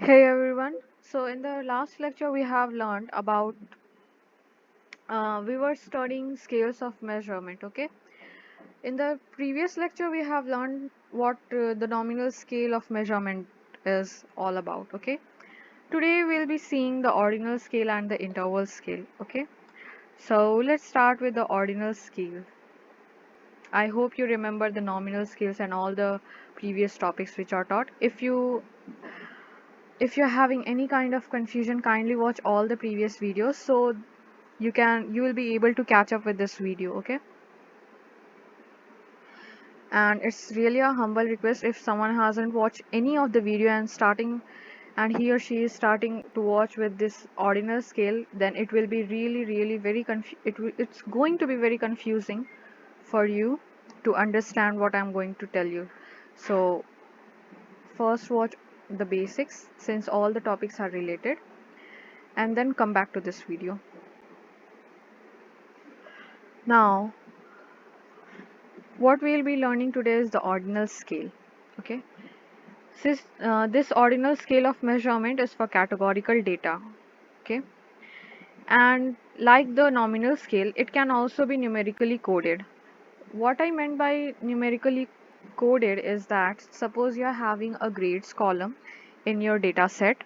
Hey everyone. So in the last lecture we have learned about we were studying scales of measurement, okay? In the previous lecture we have learned what the nominal scale of measurement is all about, okay? Today we'll be seeing the ordinal scale and the interval scale, okay? So let's start with the ordinal scale. I hope you remember the nominal scales and all the previous topics which are taught. If you're having any kind of confusion, kindly watch all the previous videos so you will be able to catch up with this video, okay? And it's really a humble request, if someone hasn't watched any of the video and he or she is starting to watch with this ordinal scale, then it will be really very it's going to be very confusing for you to understand what I'm going to tell you. So first watch the basics, since all the topics are related, and then come back to this video. Now, what we'll be learning today is the ordinal scale. Okay, this ordinal scale of measurement is for categorical data. Okay, and like the nominal scale, it can also be numerically coded. What I meant by numerically coded is that suppose you are having a grades column in your data set,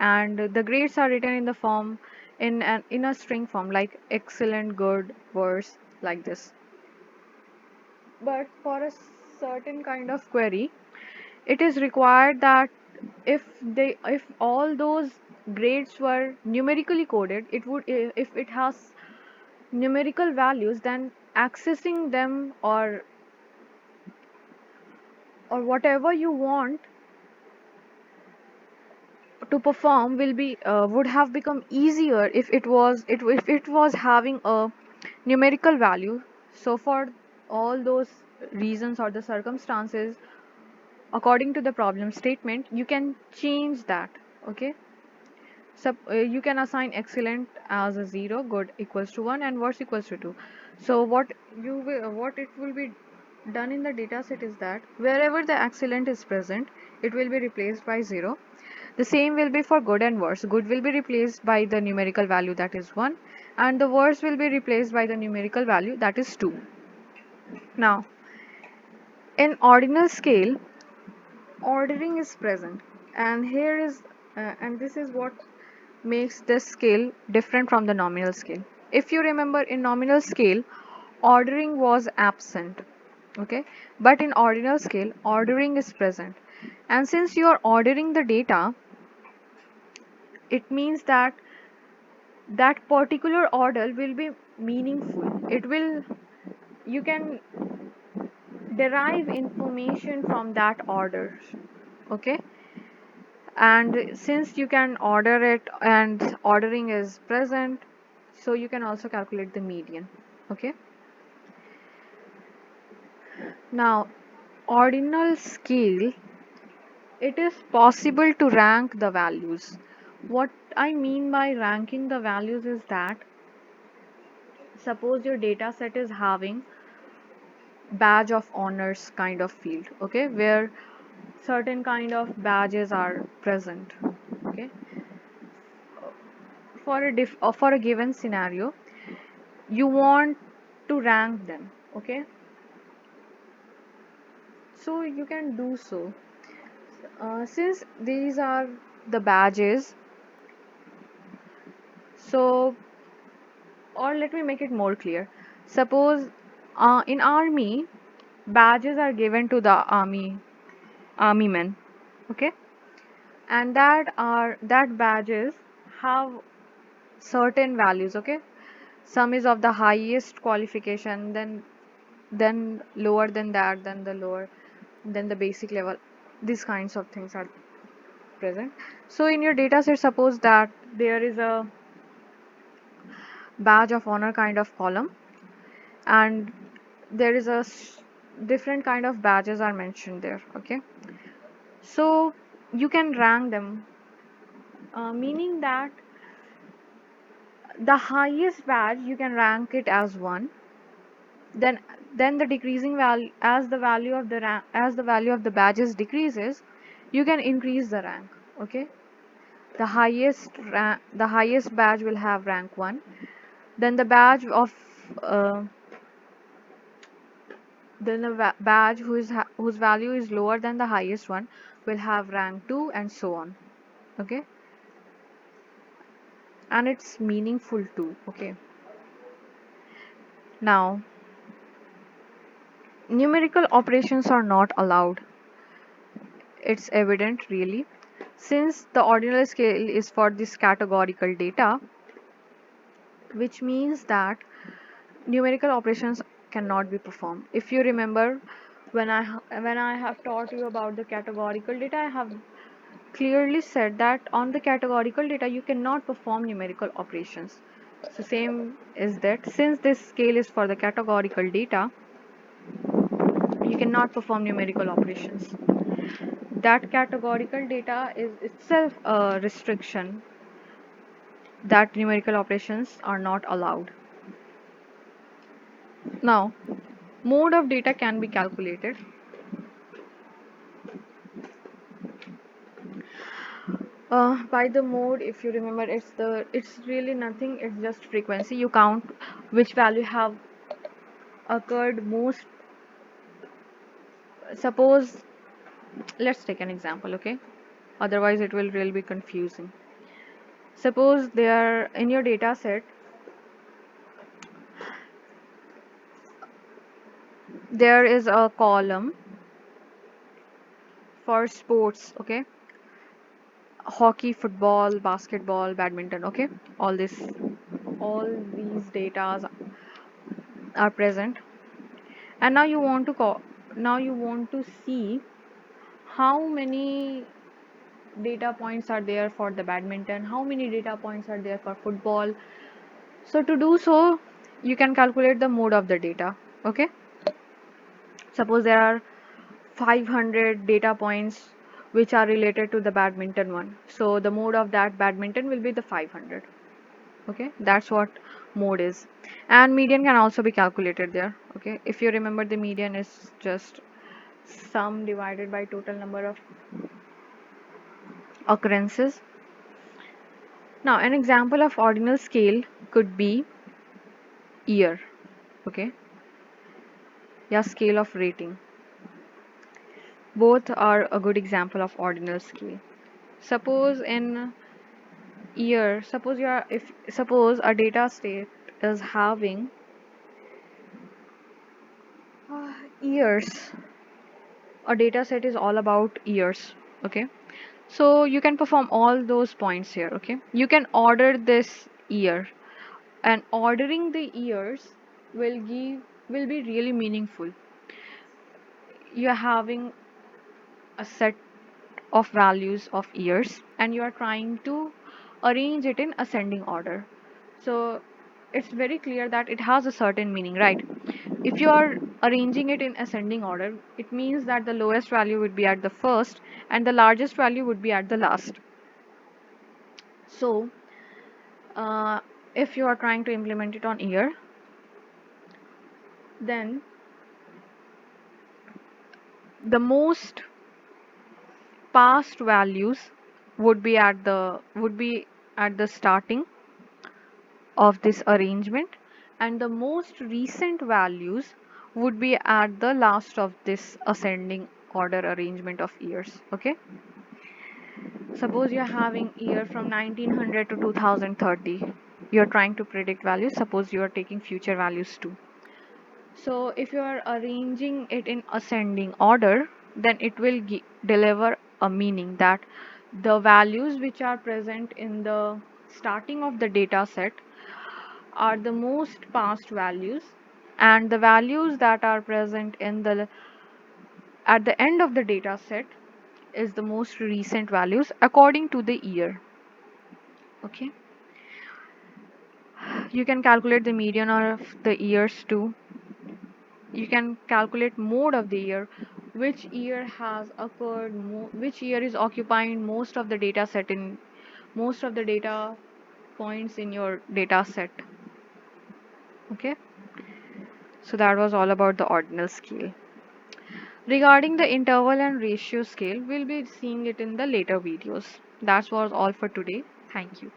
and the grades are written in the form in a string form like excellent, good, worse, like this. But for a certain kind of query, it is required that if all those grades were numerically coded, it would, if it has numerical values, then accessing them or whatever you want to perform will be would have become easier if it was having a numerical value. So for all those reasons or the circumstances, according to the problem statement, you can change that, okay? You can assign excellent as a 0, good equals to 1, and worse equals to 2. So what it will be done in the data set is that wherever the excellent is present, it will be replaced by 0. The same will be for good and worse. Good will be replaced by the numerical value, that is 1, and the worse will be replaced by the numerical value, that is 2. Now, in ordinal scale, ordering is present, and and this is what makes this scale different from the nominal scale. If you remember, in nominal scale, ordering was absent, okay? But in ordinal scale, ordering is present. And since you are ordering the data, it means that that particular order will be meaningful. You can derive information from that order, okay? And since you can order it and ordering is present, so you can also calculate the median, okay? Now, ordinal scale, it is possible to rank the values. What I mean by ranking the values is that suppose your data set is having badge of honors kind of field, okay, where certain kind of badges are present, okay? For a given scenario, you want to rank them, okay? So you can do so. Since these are the badges, so, or let me make it more clear. Suppose in army, badges are given to the army men, okay? And that badges have certain values, okay? Some is of the highest qualification, then lower than that, then the lower, then the basic level. These kinds of things are present. So in your data set, suppose that there is a badge of honor kind of column, and there is different kind of badges are mentioned there, okay? So you can rank them, meaning that the highest badge you can rank it as 1, then the decreasing value, as the value of the badges decreases, you can increase the rank, okay? The highest badge will have rank 1. Then the badge of uh, then the badge whose value is lower than the highest one will have rank 2, and so on. Okay, and it's meaningful too. Okay, now numerical operations are not allowed. It's evident really. Since the ordinal scale is for this categorical data, which means that numerical operations cannot be performed. If you remember, when I have taught you about the categorical data, I have clearly said that on the categorical data you cannot perform numerical operations. So same is that since this scale is for the categorical data, you cannot perform numerical operations. That categorical data is itself a restriction that numerical operations are not allowed. Now, mode of data can be calculated. By the mode, if you remember, it's really nothing. It's just frequency. You count which value have occurred most. Suppose, let's take an example, okay? Otherwise, it will really be confusing. Suppose there in your data set, there is a column for sports, okay? Hockey, football, basketball, badminton, okay? All this, all these datas are present, and now you want to now you want to see how many data points are there for the badminton, how many data points are there for football. So to do so, you can calculate the mode of the data. Okay, suppose there are 500 data points which are related to the badminton one, so the mode of that badminton will be the 500. Okay, that's what mode is. And median can also be calculated there. Okay, if you remember, the median is just sum divided by total number of occurrences. Now, an example of ordinal scale could be year, okay, yeah, scale of rating. Both are a good example of ordinal scale. Suppose in year, suppose you are if suppose a data state is having years. A data set is all about years, okay. So you can perform all those points here, okay. You can order this year, and ordering the years will be really meaningful. You're having a set of values of years and you are trying to arrange it in ascending order, so it's very clear that it has a certain meaning, right? If you are arranging it in ascending order, it means that the lowest value would be at the first and the largest value would be at the last. So if you are trying to implement it on year, then the most past values would be at the starting of this arrangement, and the most recent values would be at the last of this ascending order arrangement of years. Okay, suppose you're having year from 1900 to 2030. You're trying to predict values. Suppose you are taking future values too. So if you are arranging it in ascending order, then it will deliver a meaning that the values which are present in the starting of the data set are the most past values, and the values that are present in the at the end of the data set is the most recent values according to the year. Okay, you can calculate the median of the years too. You can calculate mode of the year, which year has occurred which year is occupying most of the data set in most of the data points in your data set. Okay, so that was all about the ordinal scale. Regarding the interval and ratio scale, we'll be seeing it in the later videos. That was all for today. Thank you.